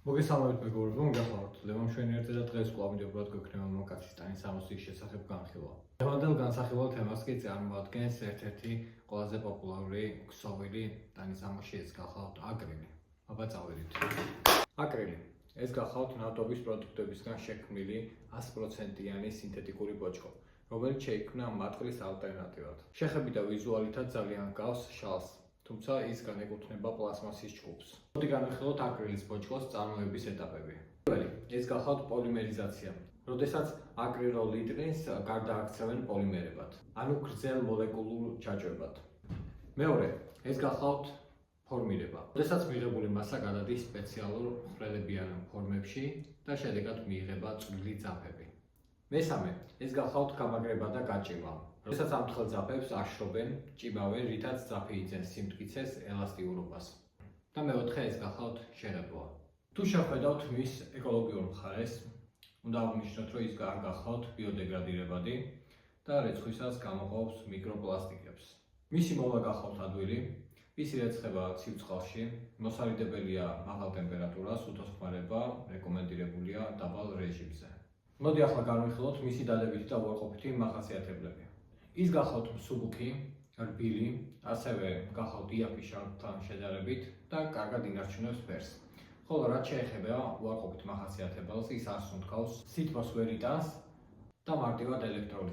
მოგესალმებით მეგობრებო, მოგახსოვთ ლევან-მშვენიერთზე და დღეს კვლავ მიდევრად გვექნება მამაკაცის ტანის ამოსის შესახებ განხილვა. დღევანდელ განსახილველ თემას კი წარმოადგენს ერთ-ერთი ყველაზე პოპულარული ქსოვილი ტანის ამოსში, ეს გახლავთ აკრილი. აბა წავედით. აკრილი. ეს გახლავთ ნავთობის პროდუქტებისგან შექმნილი 100%-იანი სინთეტიკური ბოჭკო, რომელიც შეიქმნა მატყლის ალტერნატივად. შეხებით და ვიზუალითაც ძალიან გავს შალს. თუმცა ის განეკუთვნება პლასმასის ჯგუფს. მოდი განვიხილოთ აკრილის ბოჭკოს წარმოების ეტაპები. პირველი, ეს გახლავთ პოლიმერიზაცია, როდესაც აკრილო ლიტრის გარდააქცევენ პოლიმერებად, ანუ გრძელ მოლეკულურ ჯაჭვებად. მეორე, ეს გახლავთ ფორმირება, როდესაც მიღებული მასა გადადის სპეციალურ ხრელებიან ფორმებში და შედეგად მიიღება წვრილი ძაფები. მესამე, ეს გახლავთ გამაგრება და გაჭიმა, როდესაც ამ თხელ ძაფებს აშრობენ, ჭიმავენ, რითაც ძაფი იძენს სიმტკიცეს, ელასტიურობას. და მეოთხე, ეს გახლავთ შეღებვა. თუ შევხედავთ მის ეკოლოგიურ მხარეს, უნდა აღნიშნოთ, რომ ის არ გახლავთ ბიოდეგრადირებადი და რეცხვისას გამოყოფს მიკროპლასტიკებს. მისი მოვლა გახლავთ ადვილი, ის ირეცხება ცივ წყალში, მოსარიდებელია მაღალ ტემპერატურას, უთოთხმარება რეკომენდირებულია დაბალ რეჟიმზე. მოდი ახლა განვიხილოთ მისი დადებითი და უარყოფითი მახასიათებლები. ის გახლავთ მსუბუქი, რბილი, ასევე გახლავთ იაფი შარდთან შედარებით და კარგად ინარჩუნებს ფერს. ხოლო რაც შეეხება უარყოფით მახასიათებელს, ის არ სუნთქავს, სითბოს ვერ იტანს და მარტივად ელექტროლიზს.